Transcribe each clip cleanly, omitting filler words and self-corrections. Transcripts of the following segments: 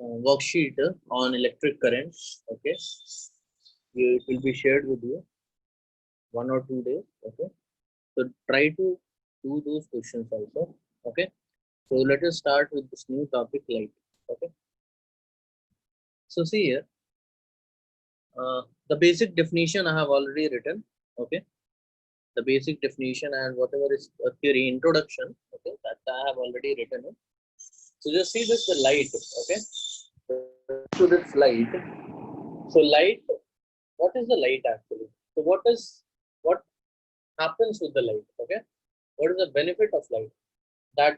worksheet on electric current. Okay, it will be shared with you 1 or 2 days. Okay, so try to do those questions also. Okay, so let us start with this new topic, light. Okay, so see here, the basic definition I have already written. Okay, the basic definition and whatever is a theory introduction. Okay, that I have already written it. So just see this, the light. Okay, to this light. So light, what is the light actually? So what happens with the light? Okay, what is the benefit of light? That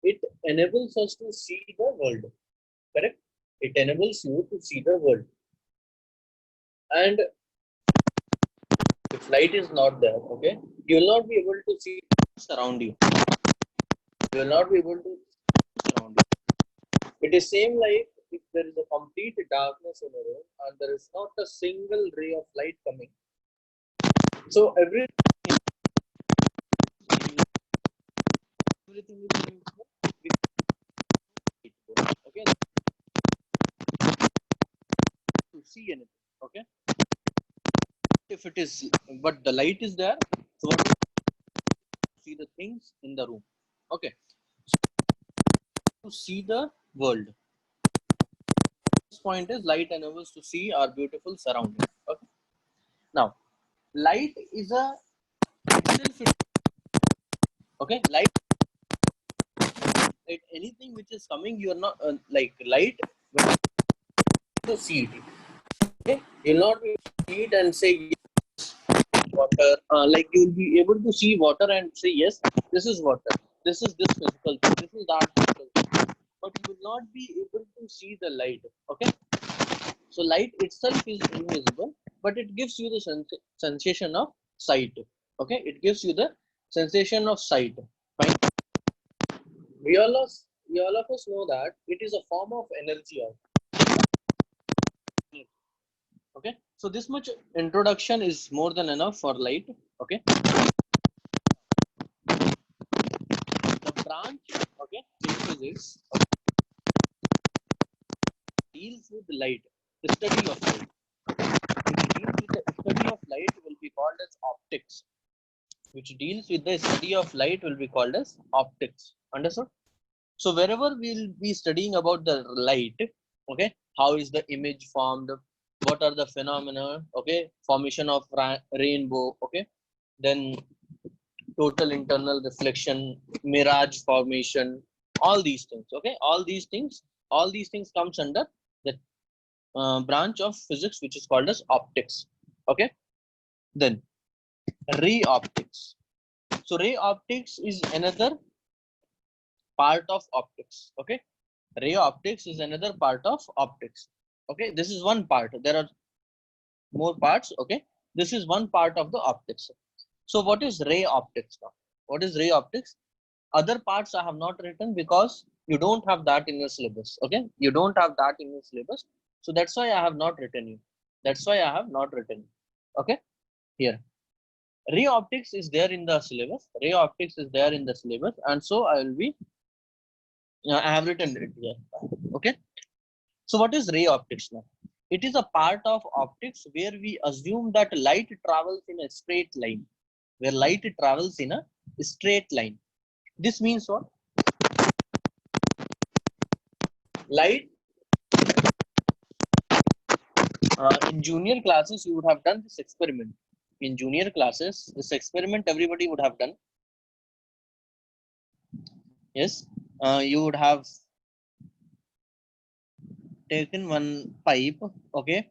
it enables us to see the world. Correct? It enables you to see the world. And if light is not there, okay, you will not be able to see around you. You will not be able to see around you. It is same like if there is a complete darkness in a room and there is not a single ray of light coming. So everything is okay, to see anything. Okay, if it is, but the light is there, so see the things in the room. Okay, to see the world. This point is light enables to see our beautiful surroundings. Okay, now light is a itself. Okay, light anything which is coming, you are not like light, but to see it. Okay, you'll not be able to see it and say yes, water. Like you'll be able to see water and say yes, this is water. This is this physical thing. This is that physical thing. But you will not be able to see the light. Okay, so light itself is invisible, but it gives you the sensation of sight. Okay, it gives you the sensation of sight. Fine. We all of us know that it is a form of energy. Okay, so this much introduction is more than enough for light. Okay, the branch, okay, in physics deals with light, the study of light. Which deals with the study of light will be called as optics. Which deals with the study of light will be called as optics. Understood? So wherever we'll be studying about the light, okay, how is the image formed? What are the phenomena? Okay, formation of rainbow. Okay, then total internal reflection, mirage formation, all these things. Okay, all these things comes under the branch of physics which is called as optics. Okay, then ray optics. So ray optics is another part of optics. Okay, ray optics is another part of optics. Okay, this is one part. There are more parts. Okay, this is one part of the optics. So what is ray optics now? What is ray optics? Other parts I have not written because you don't have that in your syllabus. Okay, you don't have that in your syllabus, so that's why I have not written you. That's why I have not written. Okay, here ray optics is there in the syllabus. Ray optics is there in the syllabus, and so I will be. I have written it here. Okay. So what is ray optics now? It is a part of optics where we assume that light travels in a straight line. Where light travels in a straight line. This means what? Light. In junior classes, you would have done this experiment. In junior classes, this experiment everybody would have done. Yes, you would have taken one pipe, okay,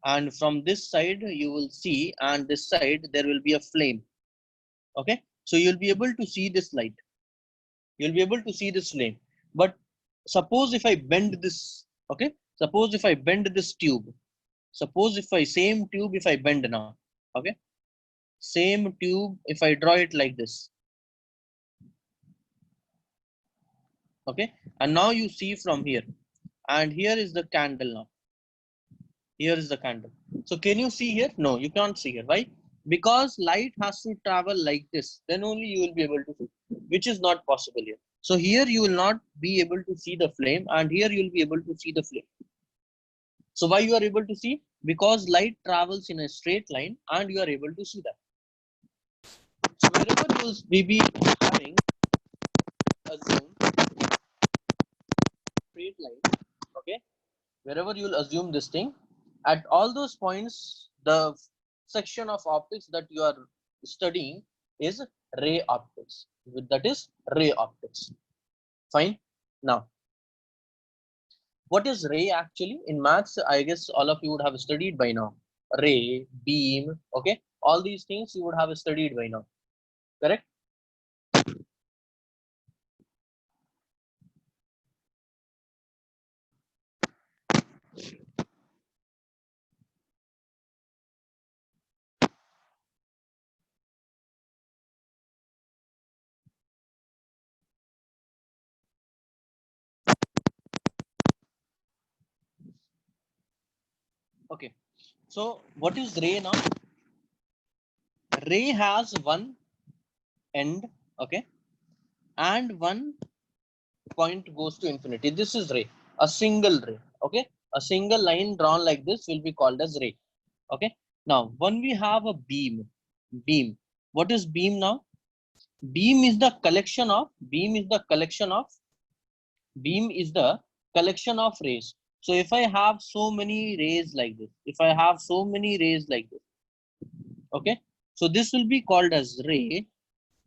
and from this side you will see, and this side there will be a flame. Okay, so you'll be able to see this light. You'll be able to see this flame. But suppose if I bend this, okay, suppose if I bend this tube, suppose if I same tube if I bend now, okay, same tube if I draw it like this, okay, and now you see from here, and here is the candle now. Here is the candle. So can you see here? No, you can't see here. Why? Because light has to travel like this. Then only you will be able to see, which is not possible here. So here you will not be able to see the flame, and here you will be able to see the flame. So why you are able to see? Because light travels in a straight line and you are able to see that. So wherever you will be having assume straight line, okay, wherever you will assume this thing, at all those points, the section of optics that you are studying is ray optics. That is ray optics. Fine. Now, what is ray actually? In maths, I guess all of you would have studied by now. Ray, beam, okay, all these things you would have studied by now. Correct? Okay. So what is ray now? Ray has one end, okay, and one point goes to infinity. This is ray, a single ray, okay. A single line drawn like this will be called as ray, okay. Now, when we have a beam, what is beam now? Beam is the collection of, beam is the collection of rays. So if I have so many rays like this, okay, so this will be called as ray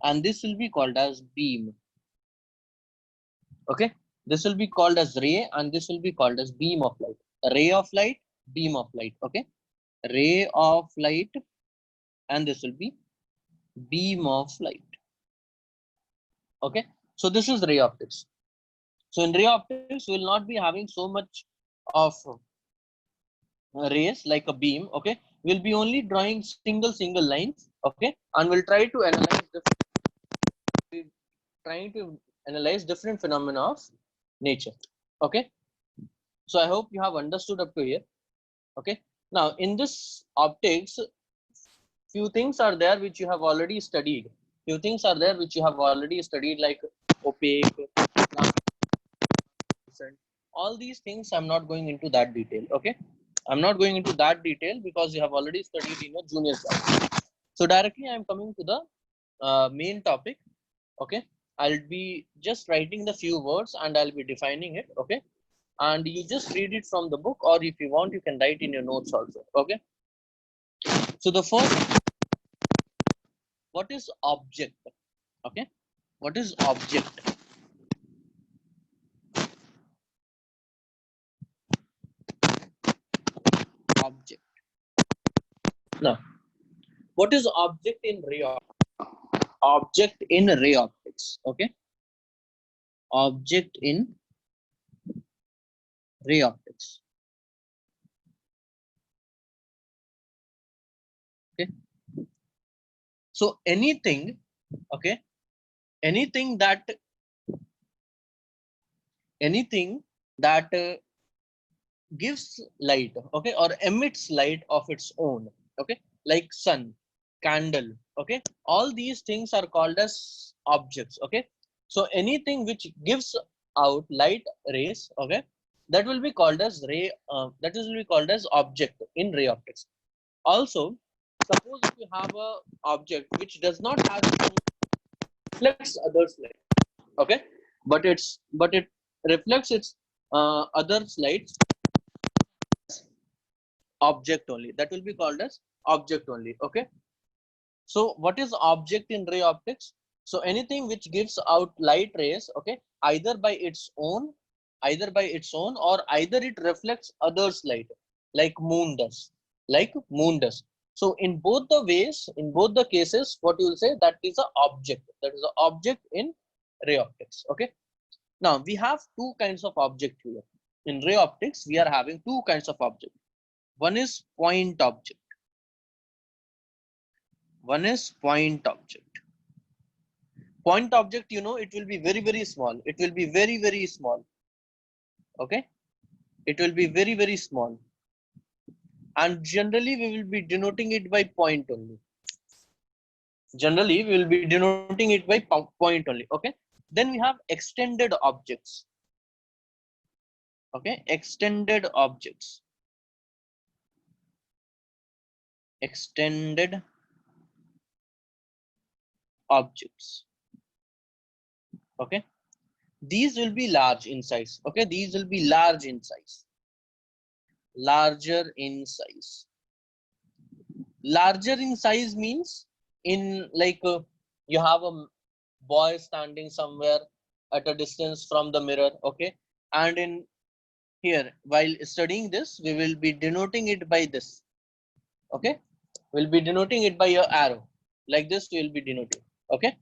and this will be called as beam. Okay, this will be called as ray and this will be called as beam of light. Ray of light, beam of light. Okay, ray of light and this will be beam of light. Okay, so this is ray optics. So in ray optics, we will not be having so much of rays like a beam. Okay, we'll be only drawing single lines. Okay, and we'll try to analyze different phenomena of nature. Okay, so I hope you have understood up to here. Okay, now in this optics, few things are there which you have already studied. Like opaque, translucent. All these things I'm not going into that detail. Okay, I'm not going into that detail because you have already studied in your junior class. So directly I'm coming to the main topic. Okay, I'll be just writing the few words and I'll be defining it. Okay, and you just read it from the book, or if you want you can write in your notes also. Okay, so the first, what is object? Okay, what is object? Object. Now, what is object in ray optics? Object in ray optics. Okay, object in ray optics. Okay, so anything, okay, anything that anything that gives light, okay, or emits light of its own, okay, like sun, candle, okay, all these things are called as objects. Okay, so anything which gives out light rays, okay, that will be called as object in ray optics. Also, suppose if you have a object which does not have reflects others light, okay, but it reflects its others light, object only, that will be called as object only. Okay, so what is object in ray optics? So anything which gives out light rays, okay, either by its own, or either it reflects others light, like moon does, so in both the ways, in both the cases, what you will say, that is a object, in ray optics. Okay, now we have two kinds of object here. In ray optics we are having two kinds of object. One is point object. One is point object. Point object, it will be very small. It will be very small. Okay, it will be very small, and generally we will be denoting it by point only. Generally we will be denoting it by point only. Okay, Then we have extended objects. Okay, extended objects. Extended objects. Okay, these will be large in size. Okay, these will be large in size. Larger in size. Larger in size means in like you have a boy standing somewhere at a distance from the mirror. Okay, and in here while studying this we will be denoting it by this. Okay, we'll be denoting it by your arrow like this. We will be denoting. Okay,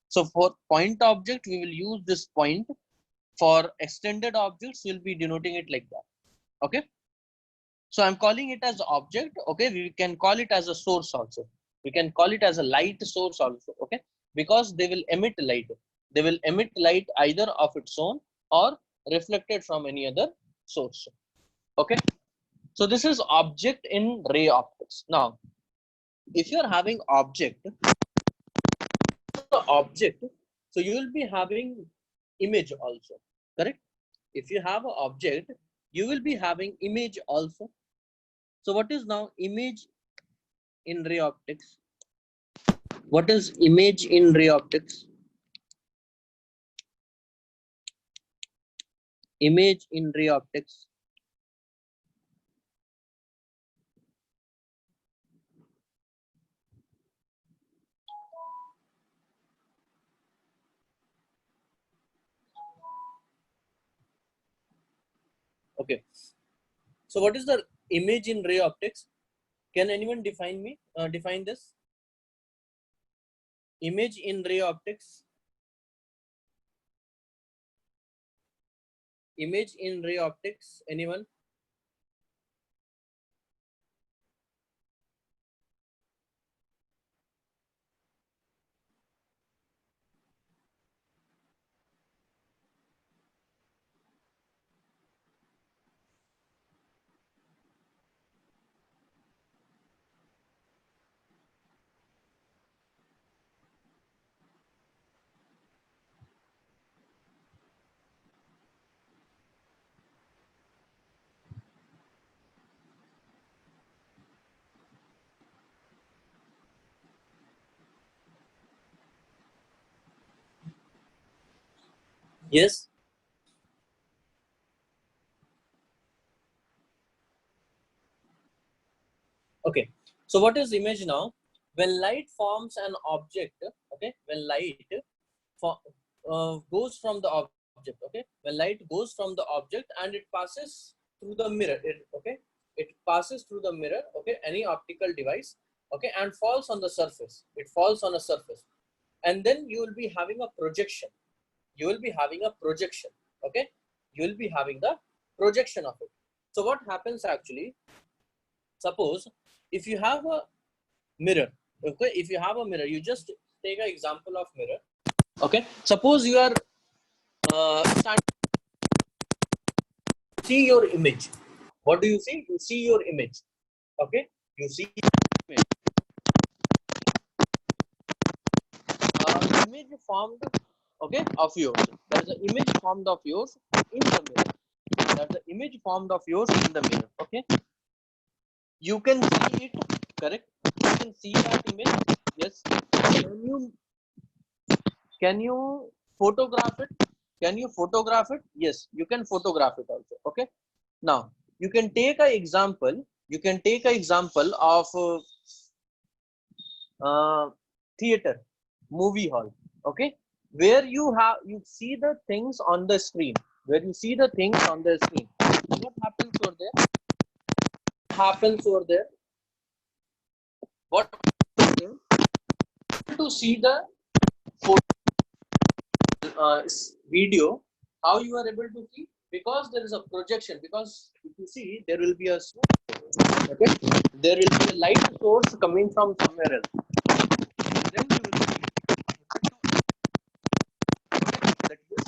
so for point object we will use this point. For extended objects we'll be denoting it like that. Okay, so I'm calling it as object. Okay, we can call it as a source also. We can call it as a light source also. Okay, because they will emit light. They will emit light either of its own or reflected from any other source. Okay, so this is object in ray optics. Now if you're having object, so you will be having image also, correct? If you have an object, you will be having image also. So what is now image in ray optics? What is image in ray optics? Image in ray optics. Okay, so what is the image in ray optics? Can anyone define me? Define this. Image in ray optics. Image in ray optics. Anyone? Yes. Okay. So what is image now? When light forms an object, okay, when light goes from the object, okay, when light goes from the object and it passes through the mirror, okay, it passes through the mirror, okay, any optical device, okay, and falls on the surface. It falls on a surface, and then you will be having a projection. You will be having a projection, okay. You will be having the projection of it. So what happens actually? Suppose if you have a mirror, okay, if you have a mirror, you just take an example of mirror. Okay, suppose you are see your image. What do you see? You see your image. Okay, you see image. Image formed, okay, of yours. There's an image formed of yours in the mirror. There's an image formed of yours in the mirror. Okay, you can see it, correct? You can see that image. Yes. Can you photograph it? Can you photograph it? Yes, you can photograph it also. Okay. Now you can take an example. You can take an example of theater, movie hall. Okay, where you see the things on the screen. Where you see the things on the screen. What happens over there? Happens over there? What to see the photo, video? How you are able to see? Because there is a projection. Because if you see, there will be a source. Okay, there will be a light source coming from somewhere else. Then you will see that yes,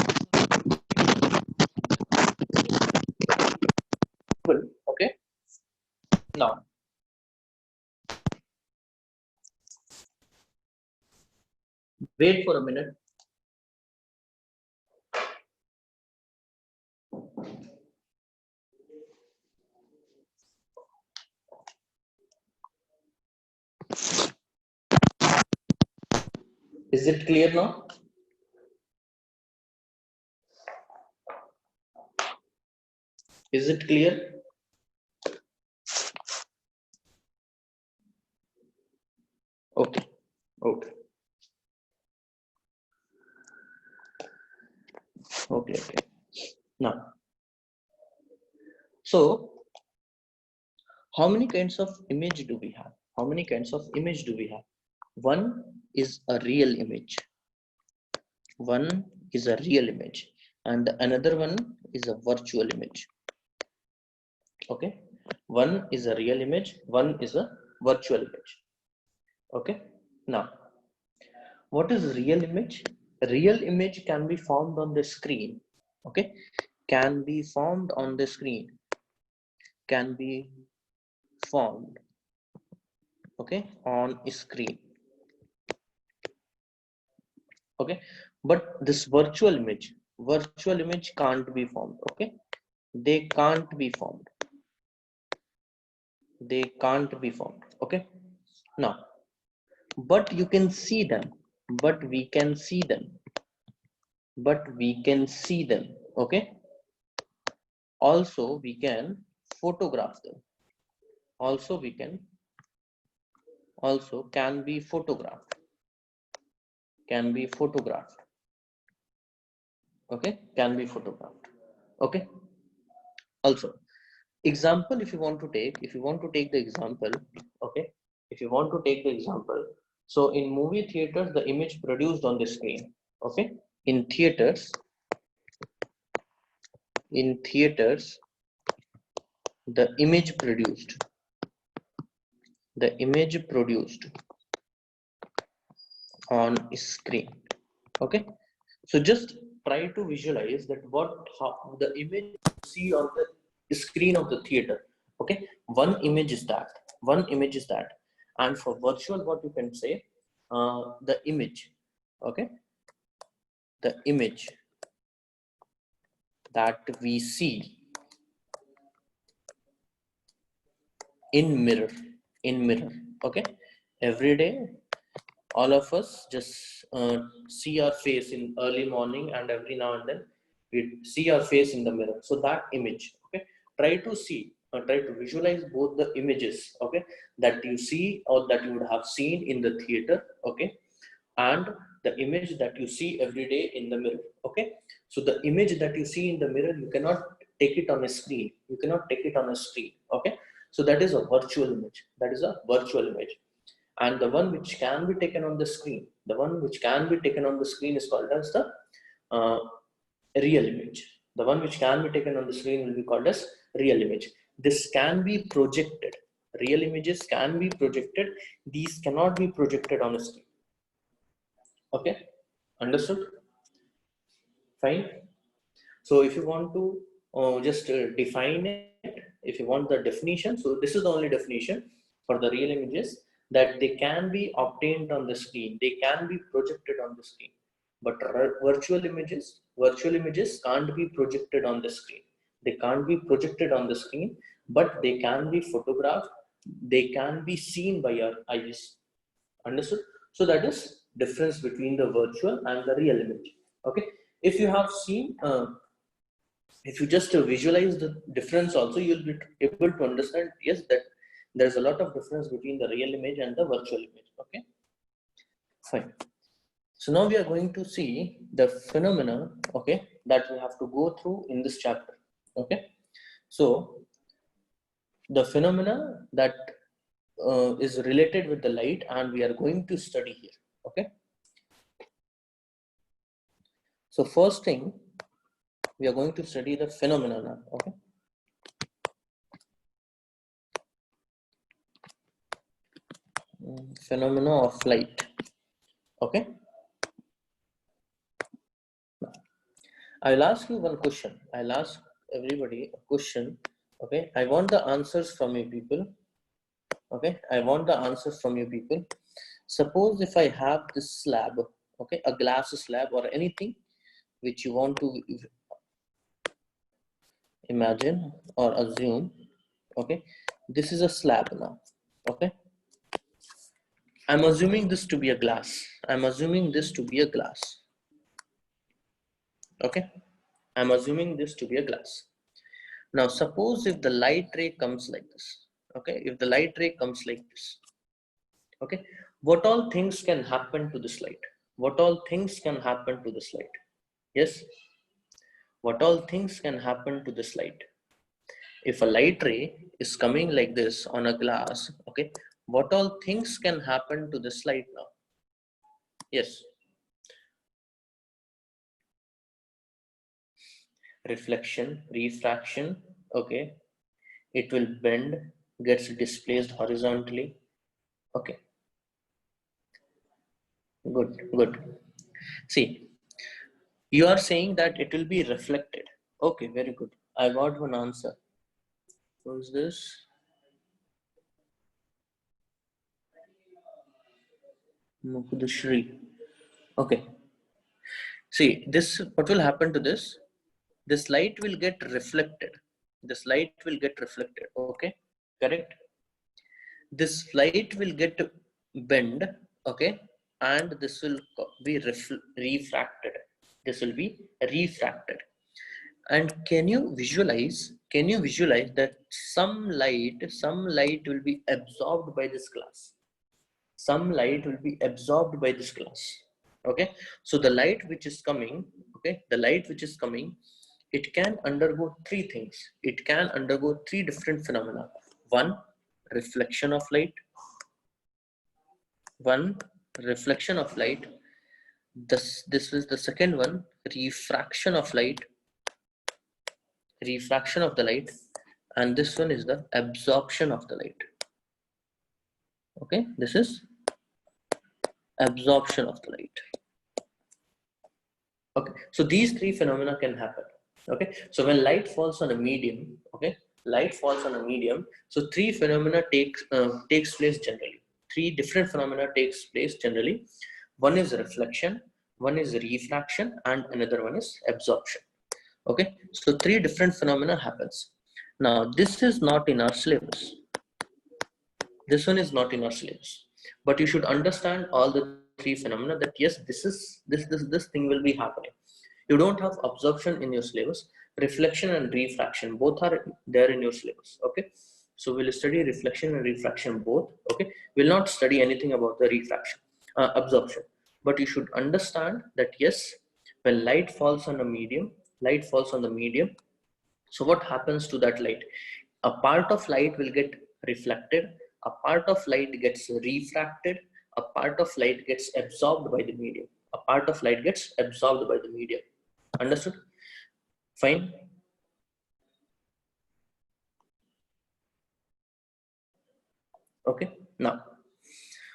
okay. Now wait for a minute. Is it clear now? Is it clear? Okay. Okay. Okay. Okay. Now, so how many kinds of image do we have? How many kinds of image do we have? One is a real image. One is a real image, and another one is a virtual image. Okay. One is a real image. One is a virtual image. Okay. Now, what is real image? Real image can be formed on the screen. Okay. Can be formed on the screen. Can be formed. Okay. On a screen. Okay. But this virtual image can't be formed. Okay. They can't be formed. They can't be formed. Okay. Now, but you can see them. But we can see them. But we can see them. Okay. Also, we can photograph them. Also, we can also can be photographed. Can be photographed. Okay. Can be photographed. Okay. Also, example, if you want to take the example, okay, if you want to take the example, so in movie theaters the image produced on the screen, okay, in theaters the image produced on screen. Okay, so just try to visualize that how the image you see on the screen of the theater. Okay, one image is that, and for virtual, what you can say, the image. Okay, the image that we see in mirror. Okay, every day all of us just see our face in early morning, and every now and then we see our face in the mirror. So that image, okay, try to visualize both the images, okay, that you see or that you would have seen in the theater, okay, and the image that you see every day in the mirror. Okay, so the image that you see in the mirror, you cannot take it on a screen. Okay, so that is a virtual image. And the one which can be taken on the screen, is called as the uh, real image. The one which can be taken on the screen will be called as real image. This can be projected. Real images can be projected. These cannot be projected on a screen. Okay, understood? Fine. So if you want to just define it, if you want the definition, so this is the only definition for the real images, that they can be obtained on the screen, they can be projected on the screen. But virtual images can't be projected on the screen. They can't be projected on the screen, but they can be photographed. They can be seen by our eyes. Understood? So that is difference between the virtual and the real image. Okay, if you have seen if you just visualize the difference also, you'll be able to understand, yes, that there's a lot of difference between the real image and the virtual image. Okay, fine. So now we are going to see the phenomena, okay, that we have to go through in this chapter. Okay, so the phenomena that is related with the light, and we are going to study here. Okay, so first thing, we are going to study the phenomena now. Okay, phenomena of light. Okay, I'll ask you one question. I'll ask everybody a question. Okay, I want the answers from you people. Okay, I want the answers from you people. Suppose if I have this slab, okay, a glass slab or anything which you want to imagine or assume. Okay, this is a slab now. Okay, I'm assuming this to be a glass. I'm assuming this to be a glass. Okay. I'm assuming this to be a glass. Now, suppose if the light ray comes like this. Okay. If the light ray comes like this. Okay. What all things can happen to this light? What all things can happen to this light? Yes. What all things can happen to this light? If a light ray is coming like this on a glass, okay, what all things can happen to this light now? Yes. Reflection, refraction, okay, it will bend, gets displaced horizontally. Okay, good. See, you are saying that it will be reflected. Okay, very good. I got one answer. Who's this? Mukudashri. Okay. See, this, what will happen to this? This light will get reflected. This light will get reflected. Okay, correct. This light will get bend. Okay, and this will be refracted. This will be refracted. And can you visualize? Can you visualize that some light will be absorbed by this glass? Some light will be absorbed by this glass. Okay, so the light which is coming, okay, the light which is coming, it can undergo three things. It can undergo three different phenomena. One, reflection of light. One, reflection of light. This is the second one, refraction of light. Refraction of the light. And this one is the absorption of the light. Okay, this is absorption of the light. Okay, so these three phenomena can happen. Okay, so when light falls on a medium, okay, light falls on a medium, so three phenomena takes place generally. Three different phenomena takes place generally. One is reflection, one is refraction, and another one is absorption. Okay, so three different phenomena happens. Now this is not in our syllabus. This one is not in our syllabus, but you should understand all the three phenomena, that yes, this thing will be happening. You don't have absorption in your syllabus. Reflection and refraction both are there in your syllabus. Okay, so we'll study reflection and refraction both. Okay, we'll not study anything about the refraction, absorption, but you should understand that yes, when light falls on a medium, light falls on the medium, so what happens to that light? A part of light will get reflected, a part of light gets refracted, a part of light gets absorbed by the medium, a part of light gets absorbed by the medium. Understood? Fine. Okay, now,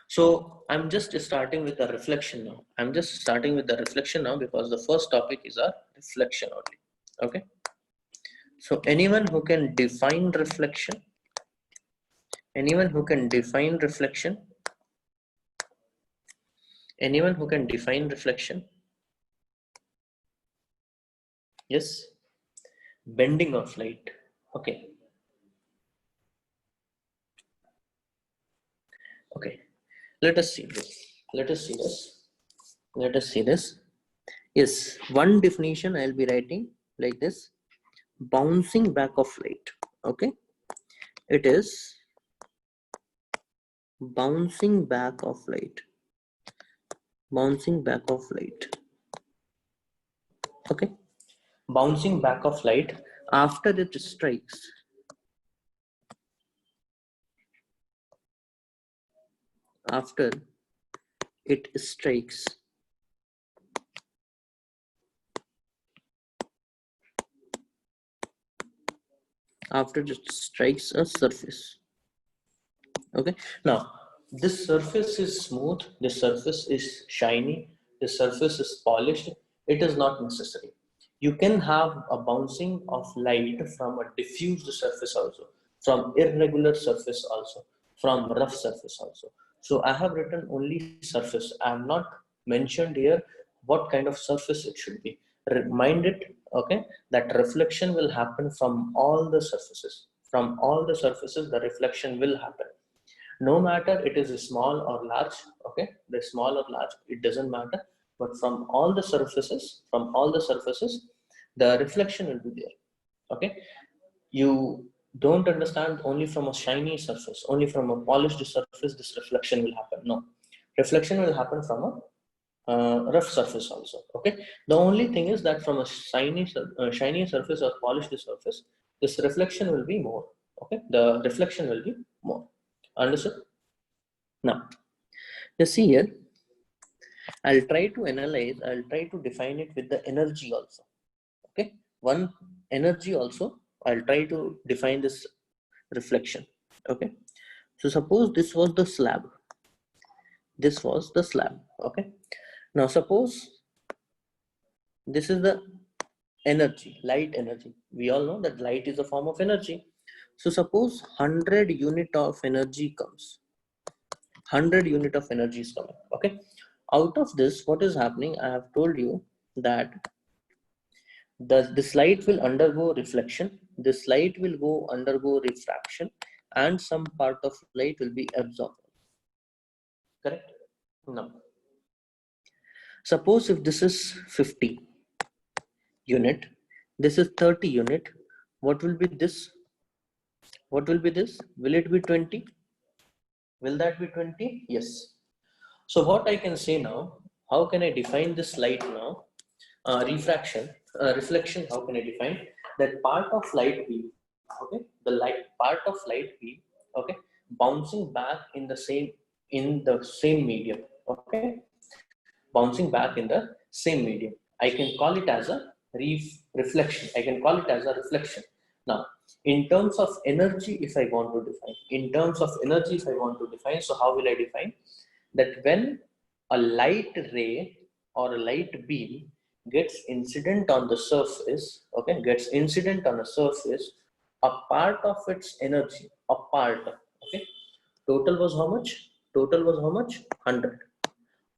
so I'm just starting with the reflection now. I'm just starting with the reflection now because the first topic is our reflection only. Okay, so anyone who can define reflection, anyone who can define reflection, anyone who can define reflection? Yes, bending of light. Okay, okay, let us see this. Let us see this. Let us see this. Yes, one definition I'll be writing like this: bouncing back of light. Okay, it is bouncing back of light. Bouncing back of light. Okay, bouncing back of light after it strikes. After it strikes. After it strikes a surface. Okay, now this surface is smooth, this surface is shiny, this surface is polished. It is not necessary. You can have a bouncing of light from a diffused surface also, from irregular surface also, from rough surface also. So I have written only surface. I have not mentioned here what kind of surface it should be. Remind it, okay, that reflection will happen from all the surfaces. From all the surfaces, the reflection will happen. No matter it is small or large, okay, the small or large, it doesn't matter. But from all the surfaces, the reflection will be there. Okay, you don't understand only from a shiny surface, only from a polished surface, this reflection will happen. No, reflection will happen from a rough surface also. Okay, the only thing is that from a shiny surface or polished surface, this reflection will be more. Okay, the reflection will be more. Understood? Now, you see here, I'll try to analyze, I'll try to define it with the energy also. Okay, one energy also, I'll try to define this reflection. Okay, so suppose this was the slab. This was the slab. Okay, now suppose this is the energy, light energy. We all know that light is a form of energy. So suppose 100 unit of energy comes. 100 unit of energy is coming. Okay, out of this, what is happening? I have told you that this light will undergo reflection, this light will go undergo refraction, and some part of light will be absorbed. Correct? No. Suppose if this is 50 unit, this is 30 unit, what will be this? What will be this? Will it be 20? Will that be 20? Yes. So what I can say now, how can I define this light now? Refraction, reflection, how can I define? That part of light beam, okay, the light part of light beam, okay, bouncing back in the same medium, okay, bouncing back in the same medium. I can call it as a reflection. I can call it as a reflection. Now, in terms of energy, if I want to define, so how will I define? That when a light ray or a light beam gets incident on the surface, okay, gets incident on a surface, a part of its energy, okay, total was how much? Total was how much? 100.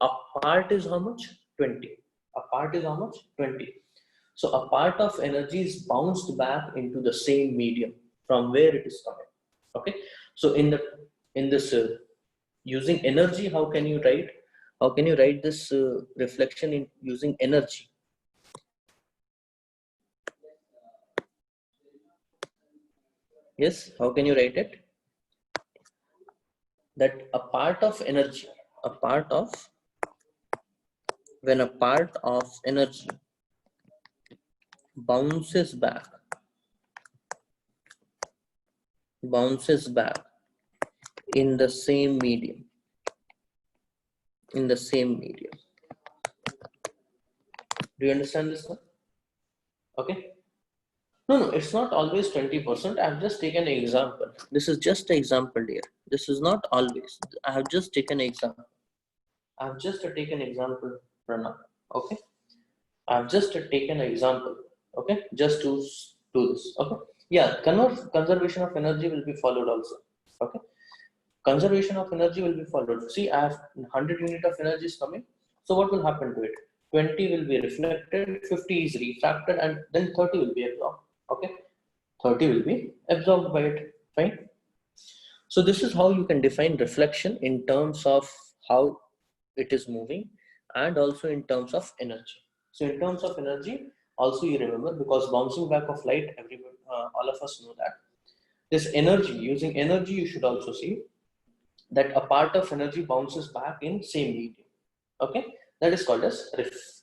A part is how much? 20. A part is how much? 20. So a part of energy is bounced back into the same medium from where it is coming. Okay. So in this using energy, how can you write? How can you write this reflection in using energy? Yes. How can you write it? That a part of energy, when a part of energy bounces back in the same medium, do you understand this one? Okay, no, it's not always 20%. I've just taken an example. This is just an example here. This is not always. I have just taken an example. Pranav. Okay, I've just taken an example. Okay, just to do this. Okay, yeah, conservation of energy will be followed also. Okay, conservation of energy will be followed. See, I have 100 unit of energy is coming. So what will happen to it? 20 will be reflected, 50 is refracted, and then 30 will be absorbed. Okay, 30 will be absorbed by it. Fine. So this is how you can define reflection in terms of how it is moving, and also in terms of energy. So in terms of energy, also you remember, because bouncing back of light, everybody, all of us know that. This energy, using energy, you should also see that a part of energy bounces back in same medium. Okay, that is called as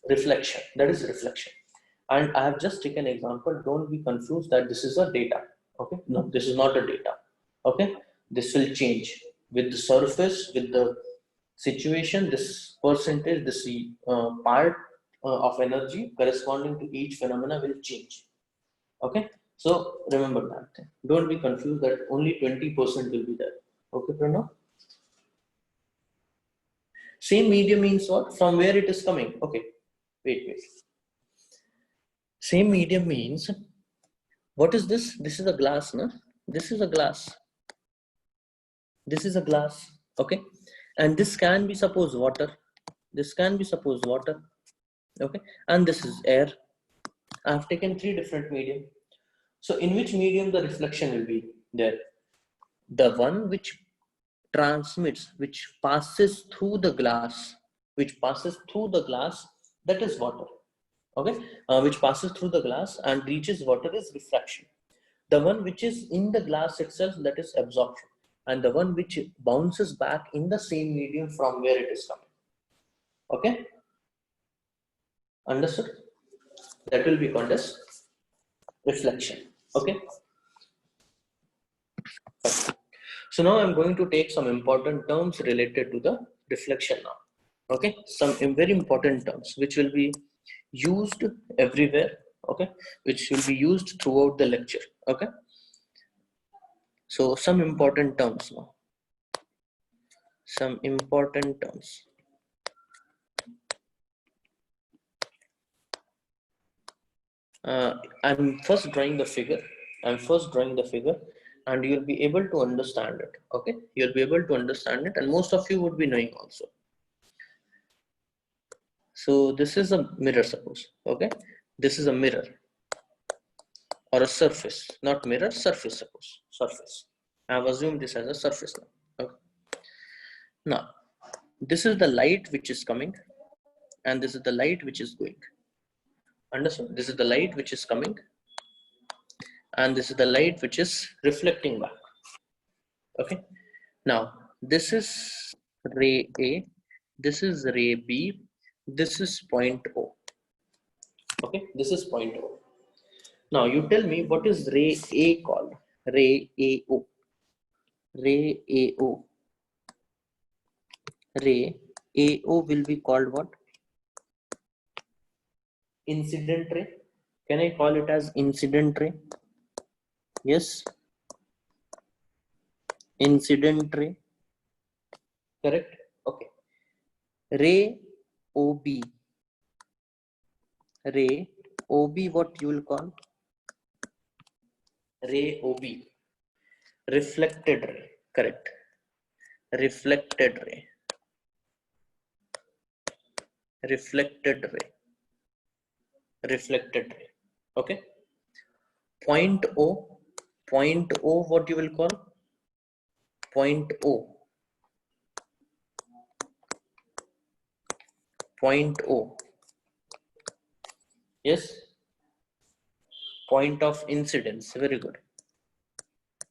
reflection. That is reflection. And I have just taken an example. Don't be confused that this is a data. Okay, no, this is not a data. Okay, this will change with the surface, with the situation. This percentage, this part of energy corresponding to each phenomena will change. Okay, so remember that thing. Don't be confused that only 20% will be there. Okay, Pranav? Same medium means what? From where it is coming. Okay, wait. Same medium means, what is this? This is a glass, no? This is a glass. This is a glass. Okay, and this can be suppose water. This can be suppose water. Okay, and this is air. I have taken 3 different medium. So in which medium the reflection will be there? The one which transmits, which passes through the glass, that is water. Okay, which passes through the glass and reaches water is refraction. The one which is in the glass itself, that is absorption, and the one which bounces back in the same medium from where it is coming. Okay, understood? That will be called as reflection. Okay. So now I'm going to take some important terms related to the reflection now. Okay, some very important terms which will be used everywhere. Okay, which will be used throughout the lecture. Okay, so some important terms now. Some important terms. I'm first drawing the figure. And you'll be able to understand it. Okay, you'll be able to understand it, and most of you would be knowing also. So this is a mirror, suppose. Okay, this is a mirror or a surface, not mirror, surface. Suppose surface. I've assumed this as a surface now. Okay. Now, this is the light which is coming, and this is the light which is going. Understood? This is the light which is coming, and this is the light which is reflecting back. Okay. Now, this is ray A, this is ray B, this is point O. Okay, this is point O. Now, you tell me what is ray A called? Ray AO. Ray AO. Ray AO will be called what? Incident ray. Can I call it as incident ray? Yes. Incident ray. Correct? Okay. Ray OB. Ray OB, what you will call? Ray OB. Reflected ray. Correct. Reflected ray. Reflected ray. Reflected ray. Okay. Point O. Point O, what you will call? Point O. Point O. Yes. Point of incidence. Very good.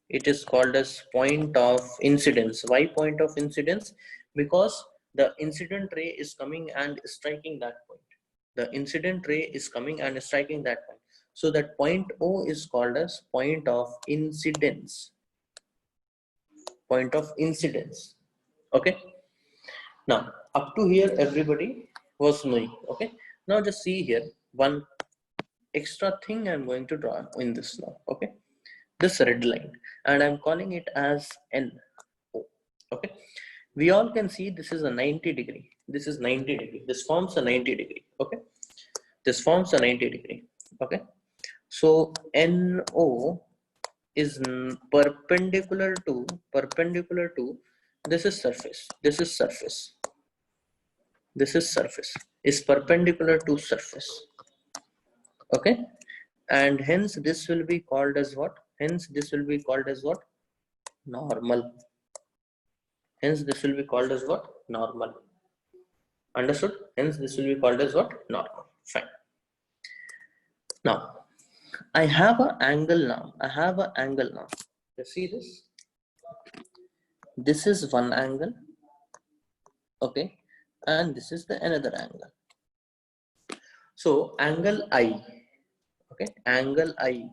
It is called as point of incidence. Why point of incidence? Because the incident ray is coming and striking that point. The incident ray is coming and striking that point. So that point O is called as point of incidence. Point of incidence. Okay. Now, up to here, everybody was knowing. Okay. Now just see here, one extra thing I'm going to draw in this now. Okay. This red line, and I'm calling it as NO. Okay. We all can see this is a 90 degree. This is 90 degree. This forms a 90 degree. Okay. This forms a 90 degree. Okay. So NO is perpendicular to this is surface. This is surface. This is surface. Is perpendicular to surface. Okay. And hence this will be called as what? Hence this will be called as what? Normal. Hence this will be called as what? Normal. Understood? Hence this will be called as what? Normal. Fine. Now, I have an angle now. You see this? This is one angle. Okay. And this is the another angle. So angle I. Okay. Angle I.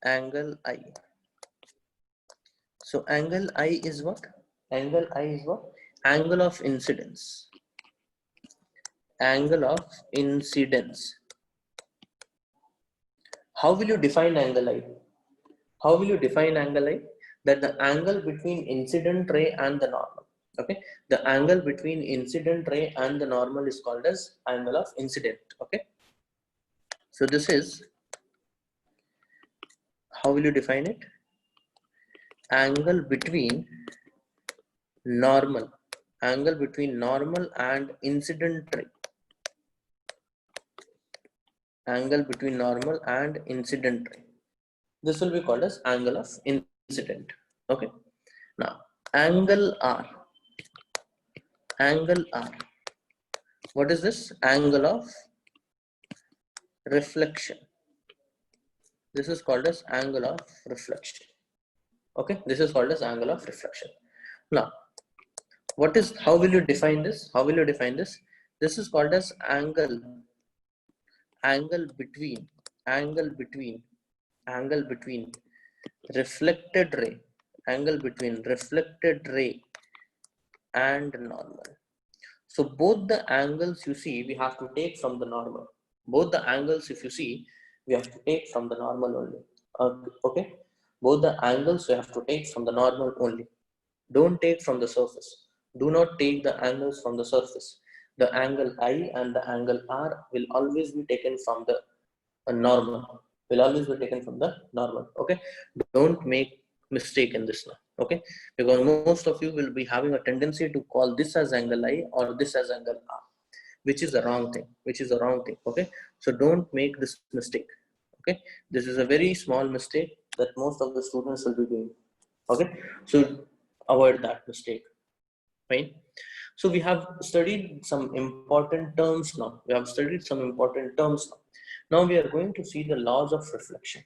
Angle I. So angle I is what? Angle I is what? Angle of incidence. Angle of incidence. How will you define angle I? How will you define angle I? That the angle between incident ray and the normal. Okay. The angle between incident ray and the normal is called as angle of incident. Okay. So this is, how will you define it? Angle between normal. Angle between normal and incident ray. Angle between normal and incident ray. This will be called as angle of incident. Okay. Now, angle R. Angle R. What is this? Angle of reflection. This is called as angle of reflection. Okay, this is called as angle of reflection. Now, how will you define this? How will you define this? This is called as angle between reflected ray, angle between reflected ray and normal. So both the angles you see, we have to take from the normal. Both the angles, if you see, we have to take from the normal only. Okay, both the angles we have to take from the normal only. Don't take from the surface. Do not take the angles from the surface. The angle I and the angle R will always be taken from the normal. Will always be taken from the normal. Okay, don't make mistake in this now. Okay, because most of you will be having a tendency to call this as angle I or this as angle R, which is the wrong thing. Okay, so don't make this mistake. Okay, this is a very small mistake that most of the students will be doing. Okay, so avoid that mistake. Fine. So we have studied some important terms now. Now we are going to see the laws of reflection.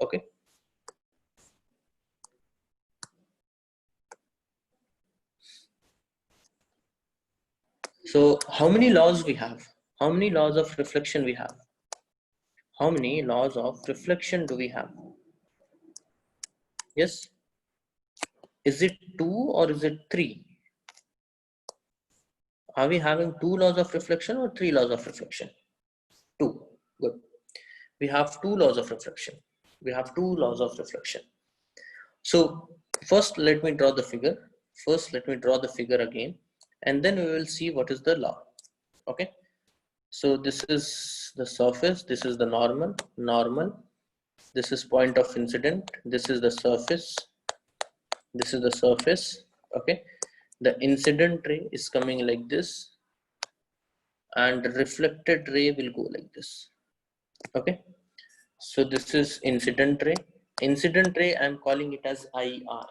Okay. So how many laws we have? How many laws of reflection we have? How many laws of reflection do we have? Yes. Is it 2 or is it 3? Are we having 2 laws of reflection or 3 laws of reflection? 2. Good. We have 2 laws of reflection. So first let me draw the figure. Again, and then we will see what is the law. Okay. So this is the surface, this is the normal, this is point of incident, this is the surface, okay. The incident ray is coming like this and reflected ray will go like this. Okay, so this is incident ray. I'm calling it as IR.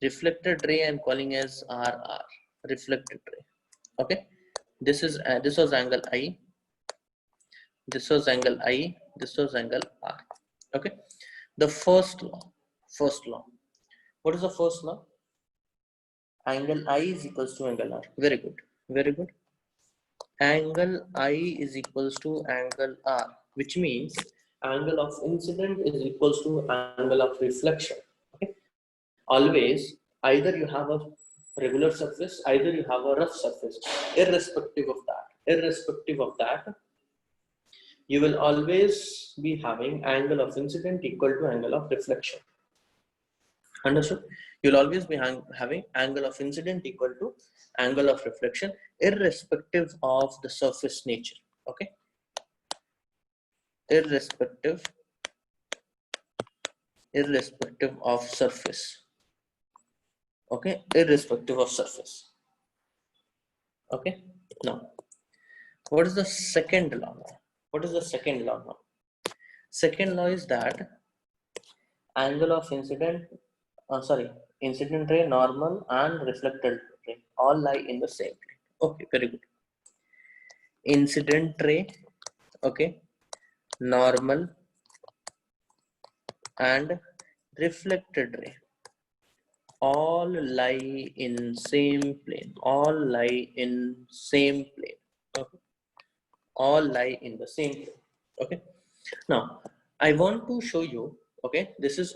Reflected ray I'm calling as RR. Reflected ray. Okay, this was angle I, this was angle I, this was angle R. Okay, the first law. What is the first law? Angle I is equals to angle R. Very good. Angle I is equals to angle R, which means angle of incident is equals to angle of reflection. Okay, always either you have a regular surface, either you have a rough surface. Irrespective of that, you will always be having angle of incident equal to angle of reflection. Understood? You'll always be having angle of incident equal to angle of reflection, irrespective of the surface nature. Okay, irrespective of surface. Okay, irrespective of surface. Okay, now what is the second law now? Second law is that angle of incident ray, normal and reflected ray all lie in the same plane. Okay, very good. Incident ray, okay, normal and reflected ray all lie in same plane. Okay, all lie in the same plane. Okay, now I want to show you. Okay, this is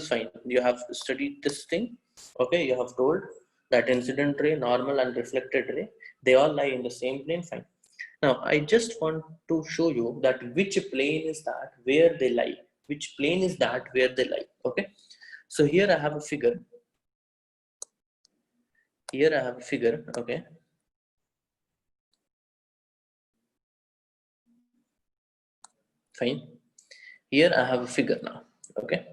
fine. You have studied this thing. Okay, you have told that incident ray, normal and reflected ray, they all lie in the same plane. Fine. Now I just want to show you that which plane is that where they lie. Okay, so here I have a figure. Okay, fine. Here I have a figure now. Okay,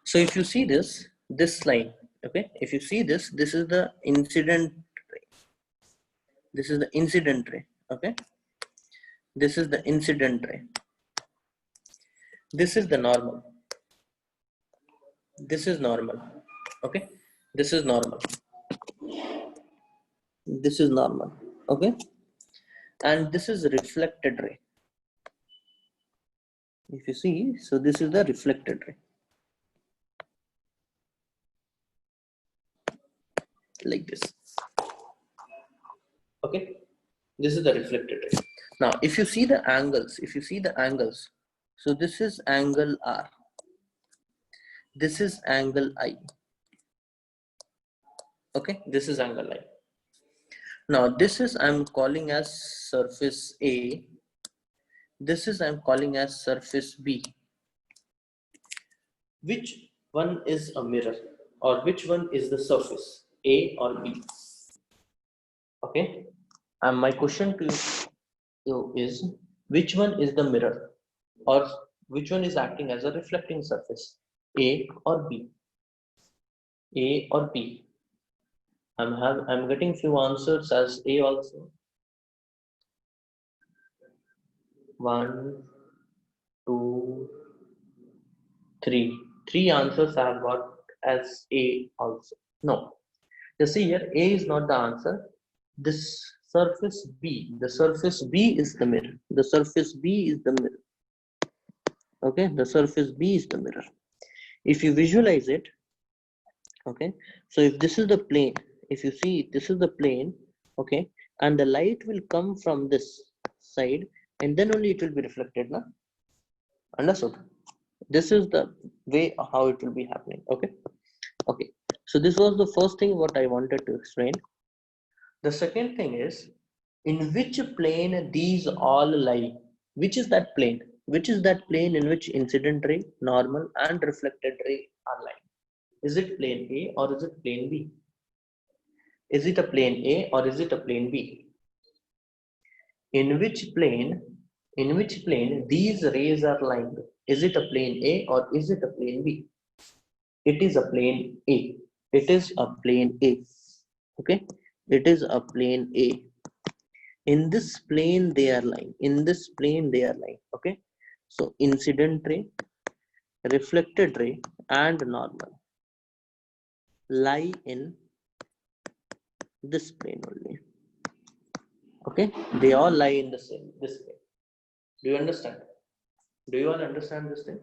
so if you see this line, okay, if you see this is the incident ray. Okay, this is the incident ray. This is the normal. This is normal. Okay, this is normal. This is normal. Okay, and this is reflected ray. If you see, so this is the reflected ray, like this. Okay, this is the reflected ray. Now, if you see the angles, so this is angle R. This is angle I. Okay, this is angle I. Now, this is I'm calling as surface A. This is I'm calling as surface B. Which one is a mirror, or which one is the surface, A or B? Okay, and my question to you is, which one is the mirror, or which one is acting as a reflecting surface, A or B? A or B? I'm getting few answers as A also. 1, 2, 3. 3 answers I have got as A also. No, you see here, A is not the answer. This surface B, the surface B is the mirror. The surface B is the mirror. Okay, the surface B is the mirror. If you visualize it, okay, so if this is the plane, if you see this is the plane, okay, and the light will come from this side, and then only it will be reflected. Now, understood? This is the way how it will be happening. Okay, okay. So this was the first thing what I wanted to explain. The second thing is, in which plane these all lie? Which is that plane? Which is that plane in which incident ray, normal, and reflected ray are lying? Is it plane A or is it plane B? Is it a plane A or is it a plane B? In which plane? In which plane these rays are lying? Is it a plane A or is it a plane B? It is a plane A. It is a plane A. Okay, it is a plane A. In this plane they are lying. In this plane they are lying. Okay, so incident ray, reflected ray, and normal lie in this plane only. Okay, they all lie in the same this plane. Do you understand? Do you all understand this thing?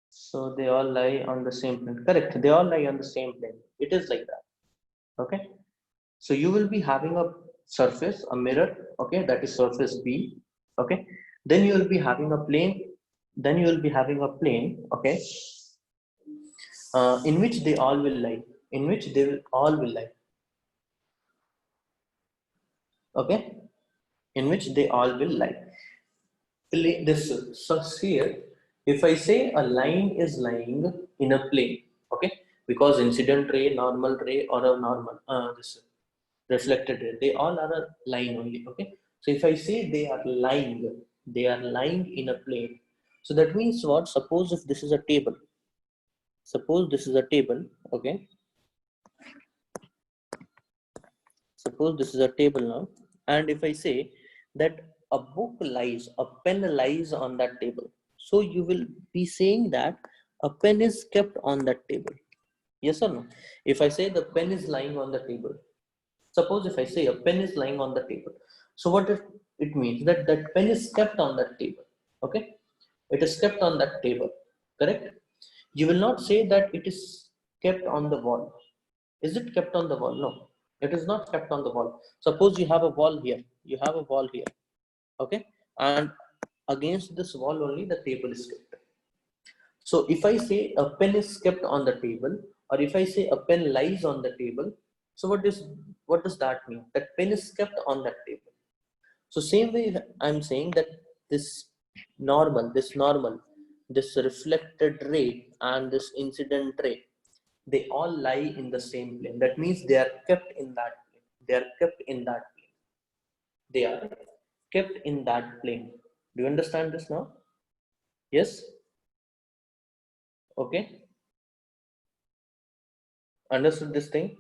So they all lie on the same plane. Correct. They all lie on the same plane. It is like that. Okay. So you will be having a surface, a mirror. Okay, that is surface B. Okay. Then you will be having a plane. Then you will be having a plane. Okay. In which they all will lie. In which they will all will lie. Okay. In which they all will lie. This so here, if I say a line is lying in a plane, okay, because incident ray, normal ray, or a normal this reflected ray, they all are a line only. Okay, so if I say they are lying in a plane. So that means what? Suppose if this is a table. Suppose this is a table. Okay, suppose this is a table now, and if I say that a book lies, a pen lies on that table, so you will be saying that a pen is kept on that table. Yes or no? If I say the pen is lying on the table, suppose if I say a pen is lying on the table, so what if it means that that pen is kept on that table? Okay, it is kept on that table, correct? You will not say that it is kept on the wall. Is it kept on the wall? No, it is not kept on the wall. Suppose you have a wall here. You have a wall here. Okay, and against this wall only the table is kept. So if I say a pen is kept on the table, or if I say a pen lies on the table, so what does that mean? That pen is kept on that table. So same way I'm saying that this normal, this reflected ray and this incident ray, they all lie in the same plane. That means they are kept in that plane. They are kept in that plane. They are kept in that plane. Do you understand this now? Yes? Okay. Understood this thing?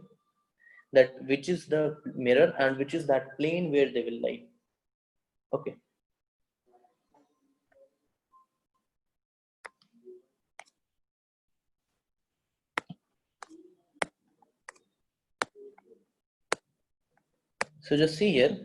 That which is the mirror and which is that plane where they will lie. Okay. So just see here.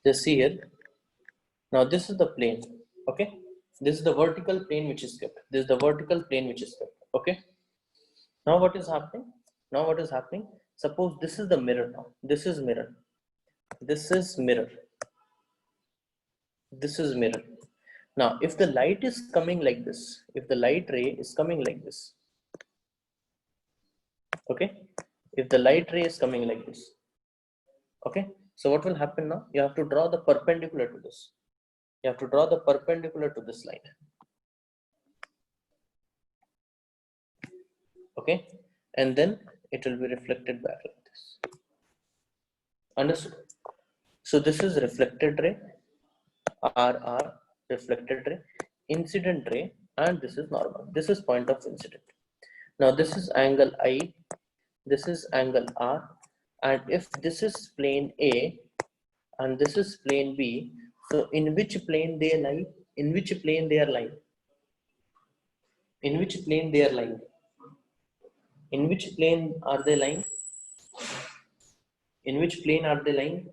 Just see here. Now this is the plane. Okay. This is the vertical plane which is kept. This is the vertical plane which is kept. Okay. Now what is happening? Now what is happening? Suppose this is the mirror now. This is mirror. This is mirror. This is mirror. Now if the light is coming like this, if the light ray is coming like this, okay, if the light ray is coming like this, okay, so what will happen now? You have to draw the perpendicular to this. You have to draw the perpendicular to this line. Okay, and then it will be reflected back like this. Understood? So this is reflected ray, RR, reflected ray, incident ray, and this is normal. This is point of incident. Now this is angle I, this is angle R, and if this is plane A and this is plane B, so in which plane they lie? In which plane they are lying? In which plane they are lying? In which plane are they lying? In which plane are they lying?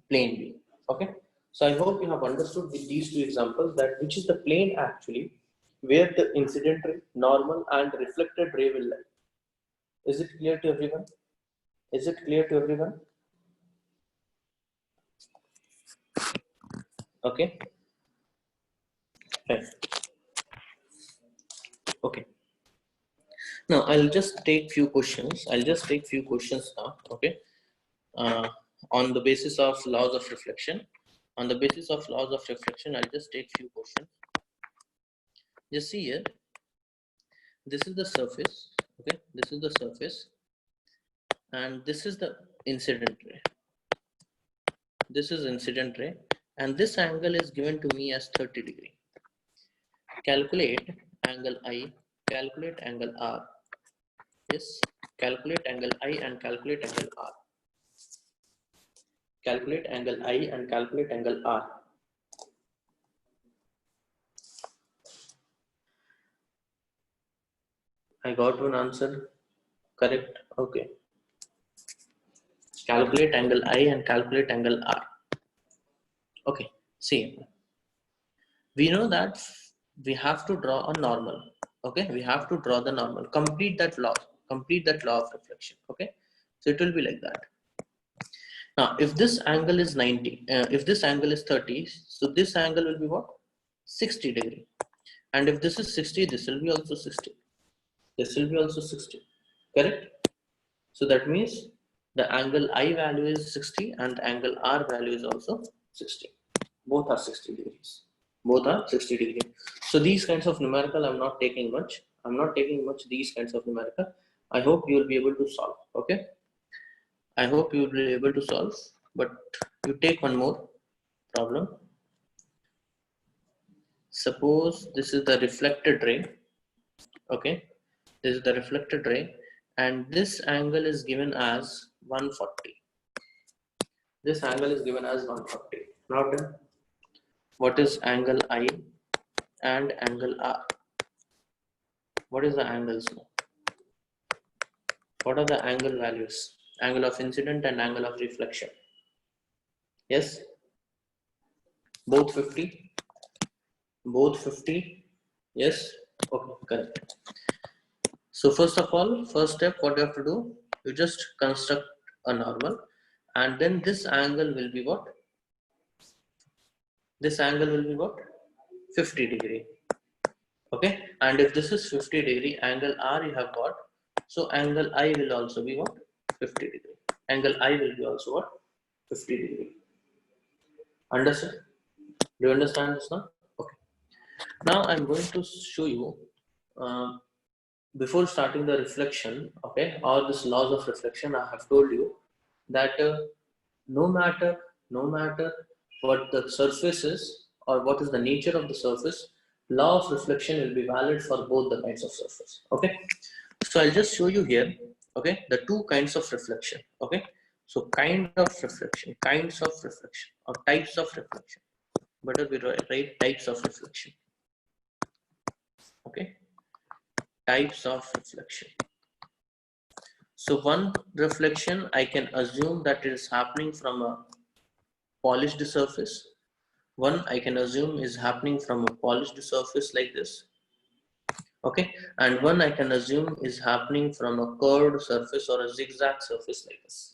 Plane B. Okay. So I hope you have understood with these two examples that which is the plane actually where the incident ray, normal and reflected ray will lie. Is it clear to everyone? Is it clear to everyone? Okay. Fine. Okay. Now I'll just take few questions. I'll just take few questions now. Okay. On the basis of laws of reflection. On the basis of laws of reflection, I'll just take few questions. Just see here. This is the surface. Okay. This is the surface. And this is the incident ray. This is incident ray. And this angle is given to me as 30 degree. Calculate angle I, calculate angle R. Yes, calculate angle I and calculate angle R. Calculate angle I and calculate angle R. I got one answer. Correct. Okay. Calculate angle I and calculate angle R. Okay. See, we know that we have to draw a normal. Okay. We have to draw the normal. Complete that law. Complete that law of reflection. Okay. So it will be like that. Now, if this angle is 90, if this angle is 30, so this angle will be what? 60 degree. And if this is 60, this will be also 60. This will be also 60. Correct? So that means the angle I value is 60 and the angle R value is also 60. Both are 60 degrees. Both are 60 degrees. So these kinds of numerical, I'm not taking much. I'm not taking much these kinds of numerical. I hope you will be able to solve. Okay. I hope you will be able to solve, but you take one more problem. Suppose this is the reflected ray. Okay. This is the reflected ray. And this angle is given as 140. This angle is given as 140. Now then, what is angle I and angle R? What is the angles now? What are the angle values? Angle of incident and angle of reflection. Yes? Both 50? Both 50? Yes? Okay, correct. So first of all, first step, what you have to do? You just construct a normal, and then this angle will be what? This angle will be what? 50 degree. Okay, and if this is 50 degree, angle R you have got, so angle I will also be what? 50 degree. Angle I will be also what? 50 degree. Understood? Do you understand this now? Okay. Now I'm going to show you, before starting the reflection, okay, or this laws of reflection, I have told you that no matter no matter what the surface is or what is the nature of the surface, law of reflection will be valid for both the kinds of surface. Okay, so I'll just show you here, okay, the two kinds of reflection. Okay, so kinds of reflection or types of reflection. Better we write types of reflection. Okay, types of reflection. So one reflection, I can assume that it is happening from a polished surface. One I can assume is happening from a polished surface like this. Okay, and one I can assume is happening from a curved surface or a zigzag surface like this.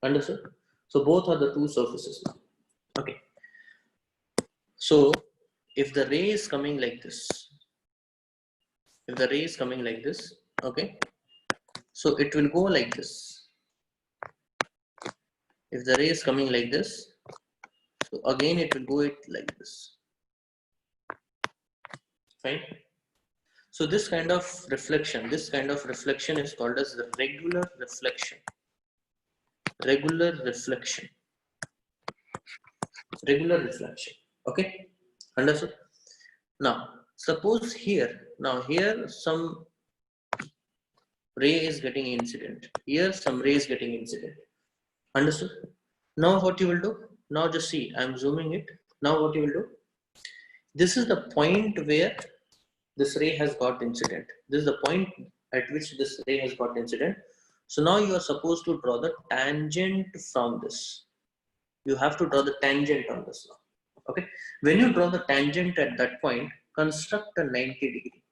Understood? So both are the two surfaces now. Okay, so if the ray is coming like this, okay, so it will go like this. If the ray is coming like this, so again it will go like this. Fine. So this kind of reflection is called as the regular reflection. Regular reflection. Okay, understood? Now suppose here some ray is getting incident. Here some ray is getting incident. Understood? Now what you will do? Now just see, I'm zooming it. Now what you will do? This is the point where this ray has got incident. This is the point at which this ray has got incident. So now you are supposed to draw the tangent from this. You have to draw the tangent on this now. Okay. When you draw the tangent at that point, construct a 90 degree.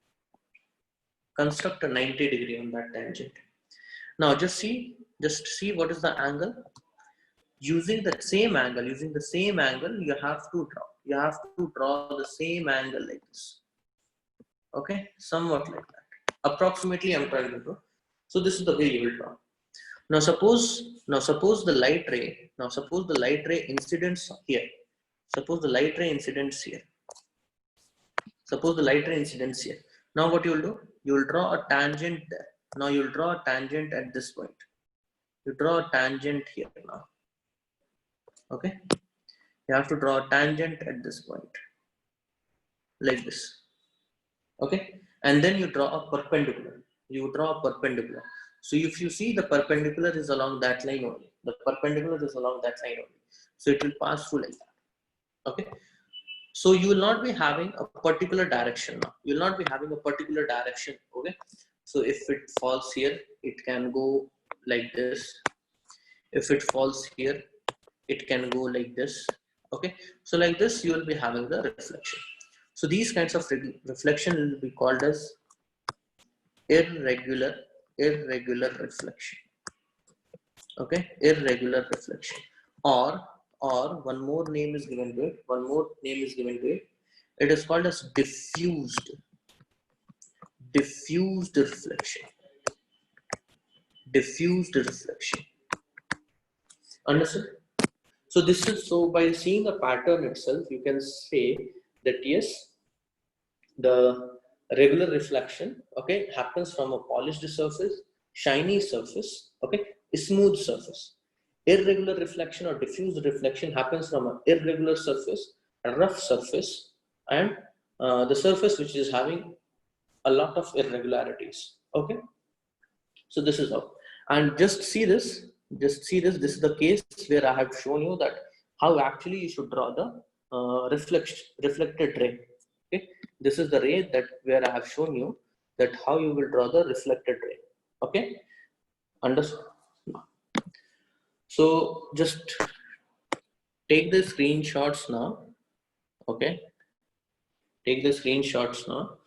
Construct a 90 degree on that tangent. Now just see what is the angle. Using the same angle, you have to draw the same angle like this. Okay, somewhat like that. Approximately, I'm trying to draw. So this is the way you will draw. Now suppose the light ray. Now suppose the light ray incidents here. Suppose the light ray incidents here. Now what you will do? You will draw a tangent there. Now you will draw a tangent at this point. You draw a tangent here now. Okay. You have to draw a tangent at this point, like this. Okay, and then you draw a perpendicular. So if you see the perpendicular is along that line only, so it will pass through like that. Okay, so you will not be having a particular direction now. Okay, so if it falls here, it can go like this. If it falls here, it can go like this. Okay, so like this you will be having the reflection. So these kinds of reflection will be called as irregular reflection. Okay, irregular reflection. Or one more name is given to it. It is called as diffused reflection. Understood? So this is, so by seeing the pattern itself, you can say that yes, the regular reflection, okay, happens from a polished surface, shiny surface, okay, smooth surface. Irregular reflection or diffused reflection happens from an irregular surface, a rough surface, and the surface which is having a lot of irregularities. Okay, so this is how. And just see this. This is the case where I have shown you that how actually you should draw the reflected ray. Okay, this is the ray that where I have shown you that how you will draw the reflected ray. Okay, understood? So just take the screenshots now. Okay, take the screenshots now.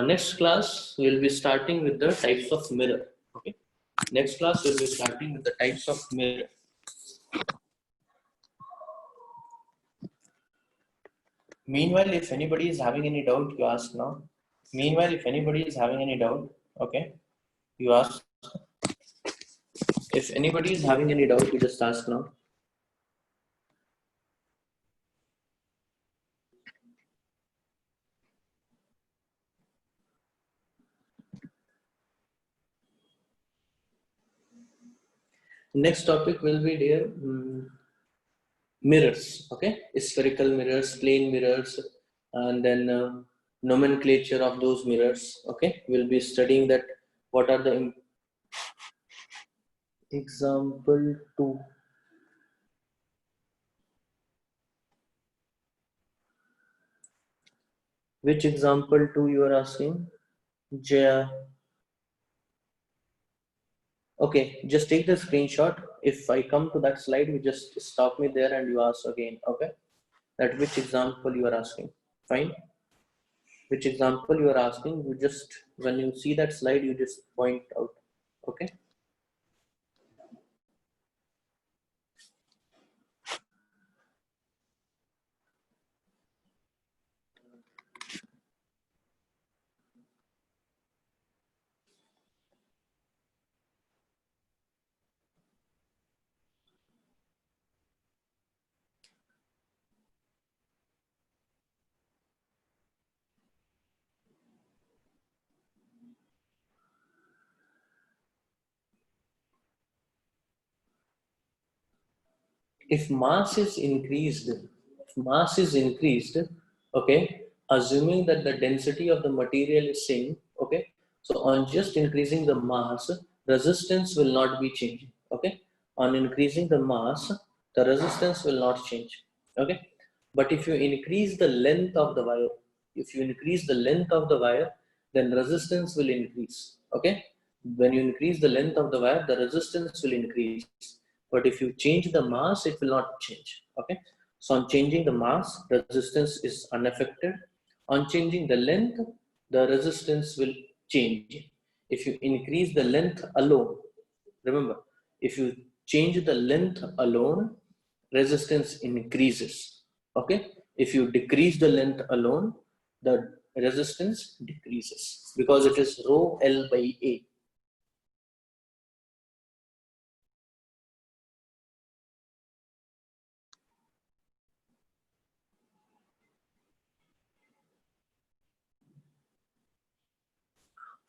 Next class we'll be starting with the types of mirror. Okay, next class we'll be starting with the types of mirror. Meanwhile, if anybody is having any doubt, you ask now. Okay, you ask. If anybody is having any doubt, you just ask now. Next topic will be there mirrors. Okay, spherical mirrors, plane mirrors, and then nomenclature of those mirrors. Okay, we'll be studying that. What are the example two? Which example two you are asking? Jaya. Okay, just take the screenshot. If I come to that slide, you just stop me there and you ask again. Okay, that which example you are asking. Fine. Which example you are asking, you just, when you see that slide, you just point out. Okay. If mass is increased, okay, assuming that the density of the material is same, okay, so on just increasing the mass, resistance will not be changing. Okay, on increasing the mass, the resistance will not change. Okay, but if you increase the length of the wire, if you increase the length of the wire, then resistance will increase. Okay, when you increase the length of the wire, the resistance will increase. But if you change the mass, it will not change. Okay, so on changing the mass, resistance is unaffected. On changing the length, the resistance will change. If you increase the length alone, remember, if you change the length alone, resistance increases. Okay, if you decrease the length alone, the resistance decreases because it is rho L by A.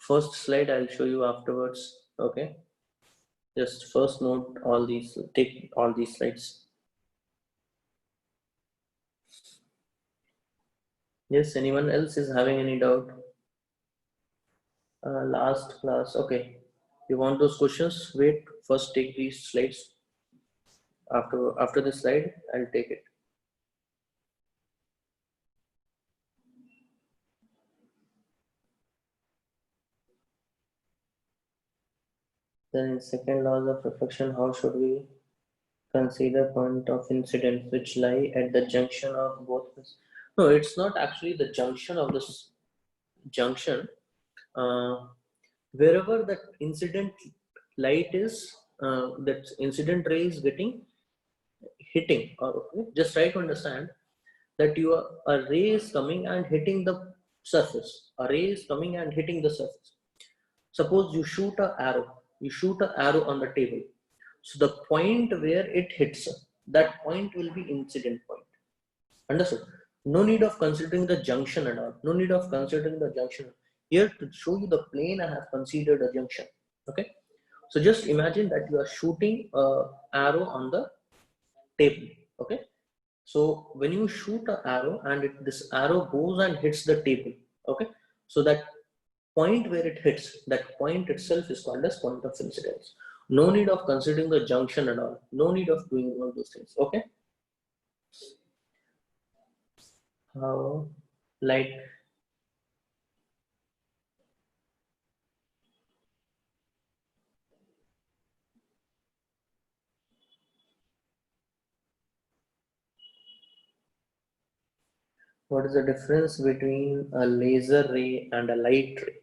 First slide I'll show you afterwards. Okay, just first note all these, take all these slides. Yes, anyone else is having any doubt? Last class, okay. You want those questions? Wait, first take these slides. After the slide, I'll take it. Then in second laws of reflection, how should we consider point of incidence which lie at the junction of both? No, it's not actually the junction of this junction. Wherever that incident light is, that incident ray is getting hitting, or okay, just try to understand that a ray is coming and hitting the surface. A ray is coming and hitting the surface. Suppose you shoot an arrow on the table. So the point where it hits, that point will be incident point. Understood? No need of considering the junction at all. No need of considering the junction. Here to show you the plane, I have considered a junction. Okay. So just imagine that you are shooting a arrow on the table. Okay. So when you shoot an arrow and this arrow goes and hits the table. Okay. So that point where it hits, that point itself is called as point of incidence. No need of considering the junction at all. No need of doing all those things. Okay. How light. What is the difference between a laser ray and a light ray?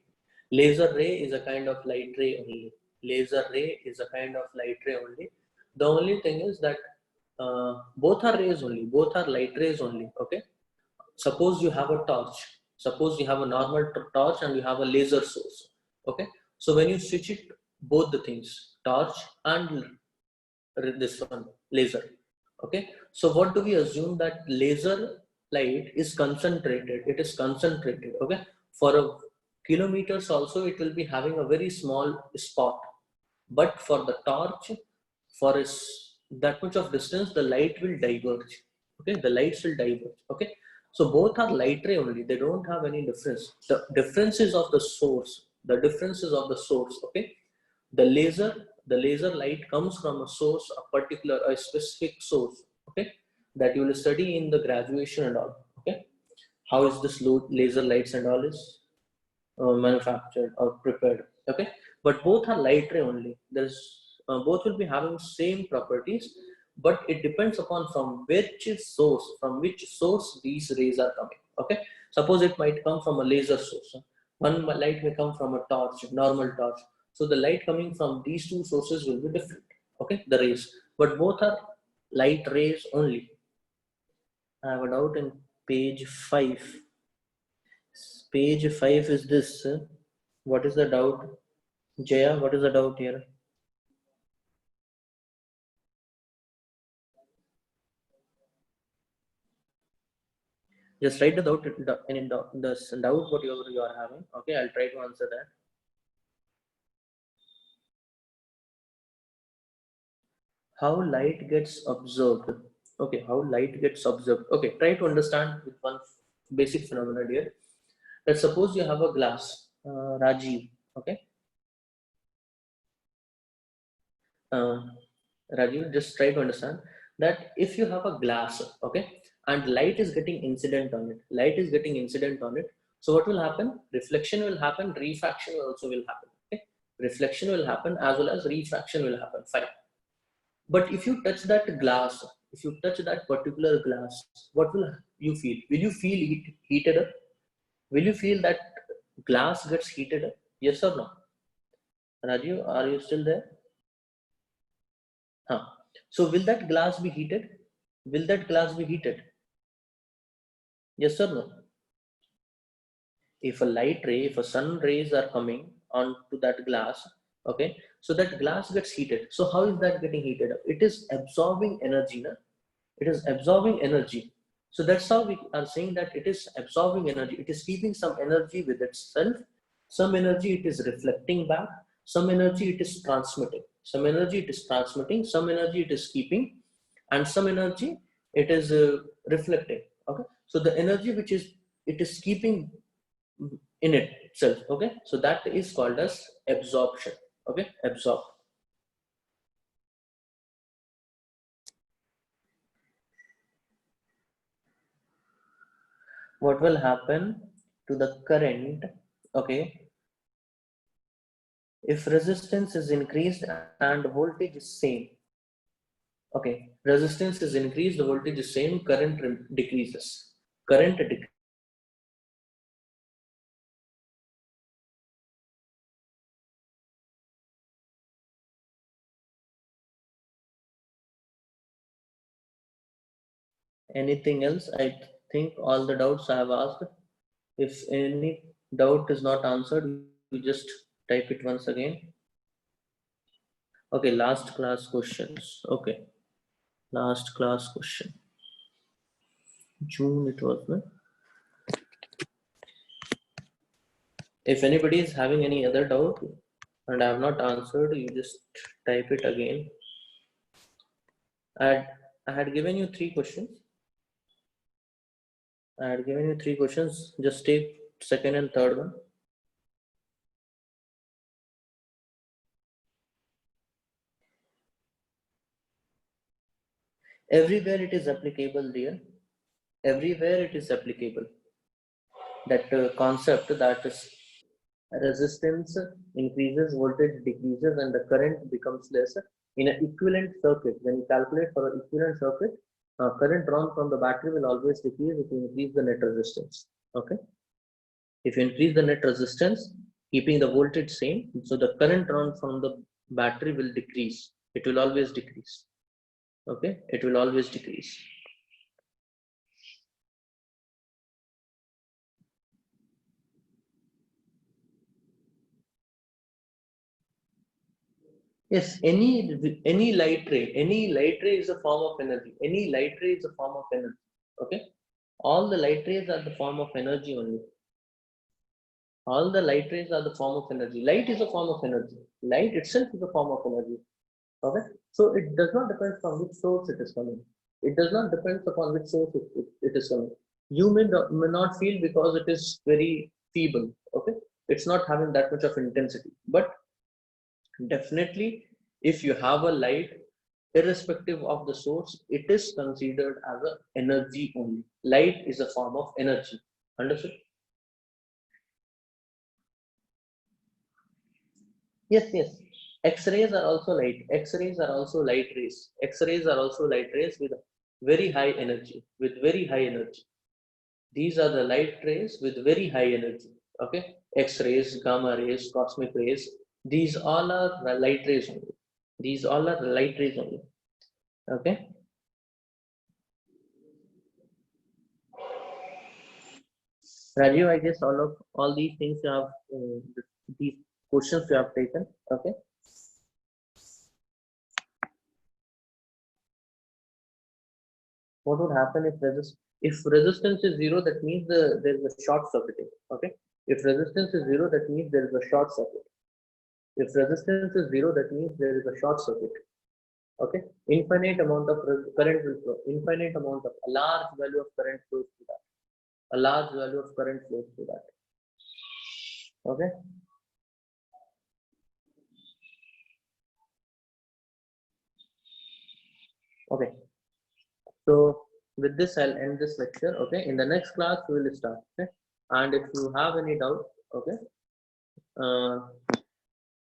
Laser ray is a kind of light ray only. Laser ray is a kind of light ray only. The only thing is that both are rays only. Both are light rays only. Okay. Suppose you have a torch. Suppose you have a normal torch and you have a laser source. Okay. So when you switch it, both the things, torch and this one, laser. Okay. So what do we assume, that laser light is concentrated? It is concentrated. Okay. For a kilometers also, it will be having a very small spot. But for the torch, for that much of distance, the light will diverge. Okay, the lights will diverge. Okay, so both are light ray only. They don't have any difference. The difference is of the source. The difference is of the source. Okay, the laser light comes from a source, a specific source. Okay, that you will study in the graduation and all. Okay, how is this laser lights and all is manufactured or prepared. Okay, but both are light ray only. There's both will be having same properties, but it depends upon from which source these rays are coming. Okay, suppose it might come from a laser source. One light may come from a torch, normal torch. So the light coming from these two sources will be different. Okay, the rays, but both are light rays only. I have a doubt in page 5. Page 5 is this. What is the doubt? Jaya, what is the doubt here? Just write the doubt, the doubt what you are having. Okay, I'll try to answer that. How light gets absorbed? Okay, how light gets absorbed. Okay, try to understand with one basic phenomenon here. That suppose you have a glass, Rajiv. Okay, uh, Rajiv, just try to understand that if you have a glass, okay, and light is getting incident on it, so what will happen? Reflection will happen, refraction also will happen. Okay, reflection will happen as well as refraction will happen. Fine. But if you touch that glass, if you touch that particular glass, what will you feel? Will you feel heated up? Will you feel that glass gets heated up? Yes or no? Rajiv, are you still there? Huh. So will that glass be heated? Will that glass be heated? Yes or no? If a light ray, if a sun rays are coming onto that glass, okay, so that glass gets heated. So how is that getting heated up? It is absorbing energy, na? It is absorbing energy. So that's how we are saying that it is absorbing energy. It is keeping some energy with itself. Some energy it is reflecting back. Some energy it is transmitting. Some energy it is transmitting. Some energy it is keeping, and some energy it is reflecting. Okay. So the energy which is it is keeping in itself. Okay. So that is called as absorption. Okay. Absorb. What will happen to the current? Okay, if resistance is increased and voltage is same. Okay, resistance is increased, the voltage is same, current decreases. Current decreases. Anything else? I think all the doubts I have asked. If any doubt is not answered, you just type it once again. Okay, last class questions. Okay, last class question. June it was, no? If anybody is having any other doubt and I have not answered, you just type it again. I had given you 3 questions. I had given you 3 questions. Just take second and third one. Everywhere it is applicable, dear. Everywhere it is applicable. That concept that is resistance increases, voltage decreases, and the current becomes less in an equivalent circuit. When you calculate for an equivalent circuit, current drawn from the battery will always decrease if you increase the net resistance. Okay. If you increase the net resistance, keeping the voltage same, so the current drawn from the battery will decrease. It will always decrease. Okay, it will always decrease. Yes, any light ray is a form of energy. Any light ray is a form of energy. Okay, all the light rays are the form of energy only. All the light rays are the form of energy. Light is a form of energy. Light itself is a form of energy. Okay. So it does not depend from which source it is coming. It does not depend upon which source it is coming. You may not feel because it is very feeble. Okay, it's not having that much of intensity. But definitely, if you have a light, irrespective of the source, it is considered as an energy only. Light is a form of energy. Understood? Yes, yes. X-rays are also light. X-rays are also light rays. X-rays are also light rays with very high energy. With very high energy. These are the light rays with very high energy. Okay. X-rays, gamma rays, cosmic rays. These all are light rays only. These all are light rays only. Okay. Rajiv, I guess all these things you have these questions you have taken. Okay. What would happen if resistance is zero? That means there is a short circuiting. Okay. If resistance is zero, that means there is a short circuit. If resistance is zero, that means there is a short circuit. Okay. Infinite amount of current will flow. Infinite amount of a large value of current flows to that. A large value of current flows to that. Okay. Okay. So with this, I'll end this lecture. Okay. In the next class, we will start. Okay. And if you have any doubt, okay, uh,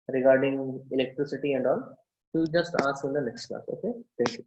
regarding electricity and all, you just ask in the next class. Okay. Thank you.